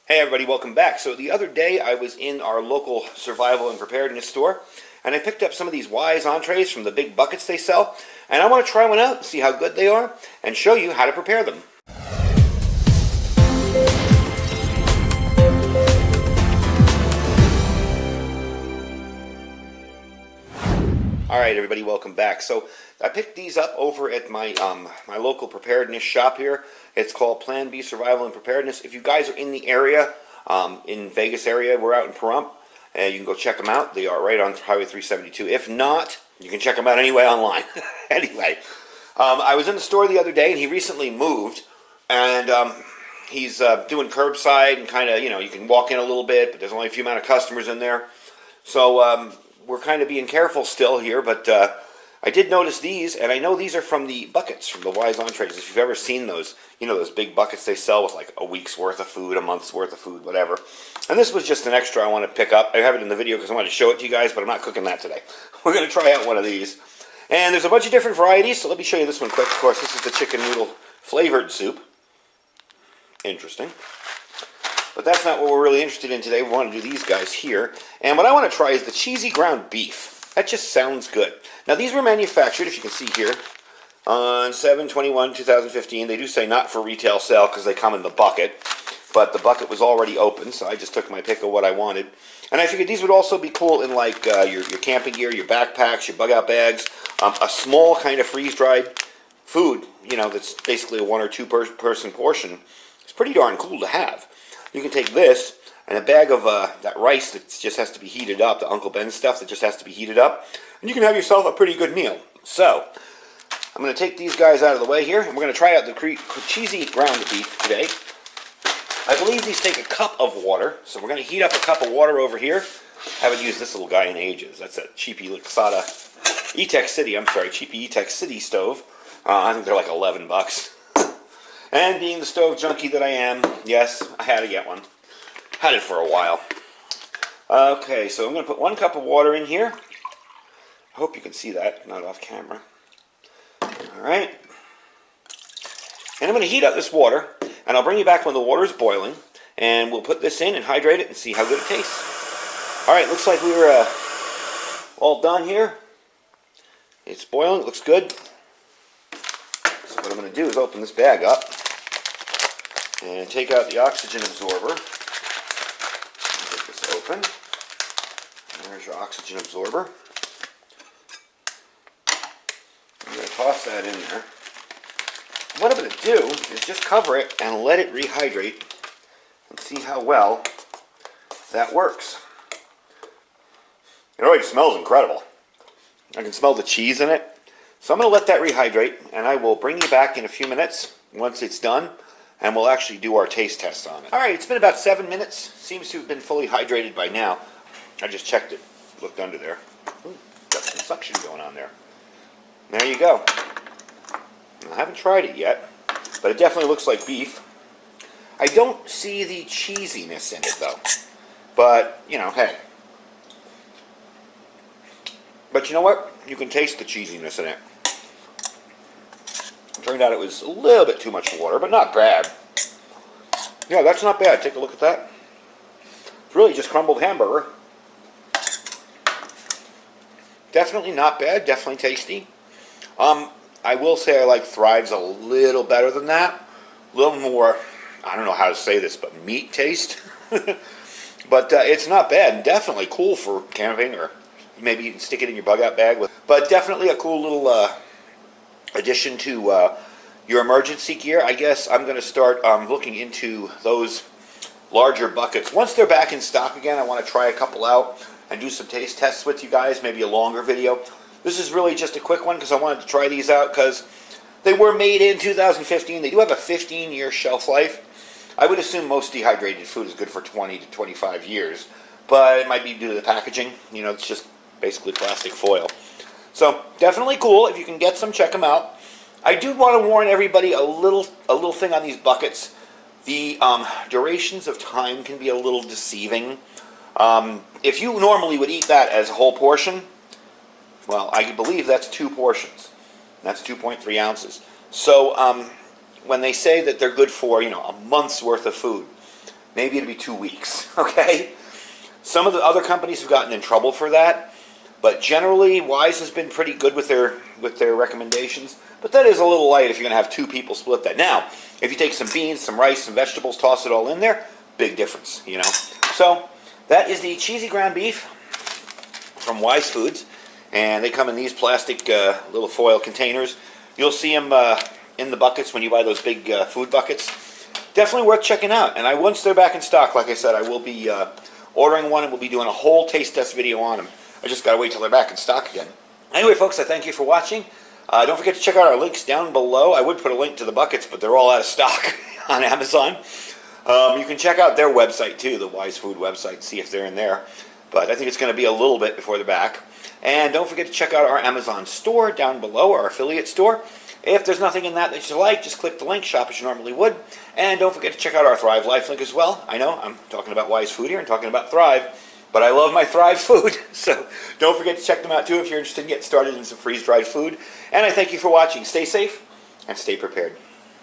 Hey everybody, welcome back. So the other day I was in our local survival and preparedness store and I picked up some of these Wise entrees from the big buckets they sell, and I want to try one out, see how good they are, and show you how to prepare them. Alright everybody, welcome back. So I picked these up over at my my local preparedness shop here. It's called Plan B Survival and Preparedness. If you guys are in the area, in Vegas area, we're out in Pahrump, and you can go check them out. They are right on Highway 372. If not, you can check them out anyway online. Anyway, I was in the store the other day, and he recently moved, and he's doing curbside, and kind of, you know, you can walk in a little bit, but there's only a few amount of customers in there. So we're kind of being careful still here, but I did notice these, and I know these are from the buckets, from the Wise entrees. If you've ever seen those, you know, those big buckets they sell with like a week's worth of food, a month's worth of food, whatever. And this was just an extra I want to pick up. I have it in the video because I wanted to show it to you guys, but I'm not cooking that today. We're going to try out one of these. And there's a bunch of different varieties, so let me show you this one quick. Of course, this is the chicken noodle flavored soup. Interesting. But that's not what we're really interested in today. We want to do these guys here. And what I want to try is the cheesy ground beef. That just sounds good. Now, these were manufactured, if you can see here, on 7/21/2015. They do say not for retail sale because they come in the bucket. But the bucket was already open, so I just took my pick of what I wanted. And I figured these would also be cool in like your camping gear, your backpacks, your bug-out bags. A small kind of freeze-dried food, you know, that's basically a one or two person portion. It's pretty darn cool to have. You can take this and a bag of that rice that just has to be heated up, the Uncle Ben's stuff that just has to be heated up, and you can have yourself a pretty good meal. So, I'm going to take these guys out of the way here, and we're going to try out the cheesy ground beef today. I believe these take a cup of water, so we're going to heat up a cup of water over here. I haven't used this little guy in ages. That's a cheapy Lixada E-Tech City, I'm sorry, cheapy E-Tech City stove. I think they're like 11 bucks. And being the stove junkie that I am, yes, I had to get one. Had it for a while. Okay, so I'm going to put 1 cup of water in here. I hope you can see that, not off camera. Alright. And I'm going to heat up this water, and I'll bring you back when the water is boiling, and we'll put this in and hydrate it and see how good it tastes. Alright, looks like we were all done here. It's boiling, it looks good. So what I'm going to do is open this bag up and take out the oxygen absorber. Get this open. And there's your oxygen absorber. I'm going to toss that in there. What I'm going to do is just cover it and let it rehydrate and see how well that works. It already smells incredible. I can smell the cheese in it. So I'm going to let that rehydrate, and I will bring you back in a few minutes once it's done, and we'll actually do our taste test on it. Alright, it's been about 7 minutes. Seems to have been fully hydrated by now. I just checked it. Looked under there. Ooh, got some suction going on there. There you go. I haven't tried it yet, but it definitely looks like beef. I don't see the cheesiness in it, though. But, you know, hey. But you know what? You can taste the cheesiness in it. Turned out it was a little bit too much water, but not bad. Yeah, that's not bad. Take a look at that. It's really just crumbled hamburger. Definitely not bad. Definitely tasty. I will say I like Thrive's a little better than that. A little more, I don't know how to say this, but meat taste. But it's not bad, and definitely cool for camping, or maybe you can stick it in your bug-out bag. But definitely a cool little addition to your emergency gear. I guess I'm going to start looking into those larger buckets. Once they're back in stock again, I want to try a couple out and do some taste tests with you guys, maybe a longer video. This is really just a quick one because I wanted to try these out because they were made in 2015. They do have a 15-year shelf life. I would assume most dehydrated food is good for 20 to 25 years, but it might be due to the packaging. You know, it's just basically plastic foil. So definitely cool. If you can get some, check them out. I do want to warn everybody a little thing on these buckets. The durations of time can be a little deceiving. If you normally would eat that as a whole portion, well, I believe that's 2 portions. That's 2.3 ounces. So when they say that they're good for, you know, a month's worth of food, maybe it'll be 2 weeks, okay? Some of the other companies have gotten in trouble for that, but generally Wise has been pretty good with their recommendations. But that is a little light if you're going to have 2 people split that. Now, if you take some beans, some rice, some vegetables, toss it all in there, big difference, you know. So that is the cheesy ground beef from Wise Foods, and they come in these plastic little foil containers. You'll see them in the buckets when you buy those big food buckets. Definitely worth checking out. And once they're back in stock, like I said, I will be ordering one, and we'll be doing a whole taste test video on them. I just got to wait till they're back in stock again. Anyway, folks, I thank you for watching. Don't forget to check out our links down below. I would put a link to the buckets, but they're all out of stock on Amazon. You can check out their website, too, the Wise Food website, see if they're in there. But I think it's going to be a little bit before they're back. And don't forget to check out our Amazon store down below, our affiliate store. If there's nothing in that you like, just click the link, shop as you normally would. And don't forget to check out our Thrive Life link as well. I know I'm talking about Wise Food here and talking about Thrive, but I love my Thrive food. So don't forget to check them out too if you're interested in getting started in some freeze-dried food. And I thank you for watching. Stay safe and stay prepared.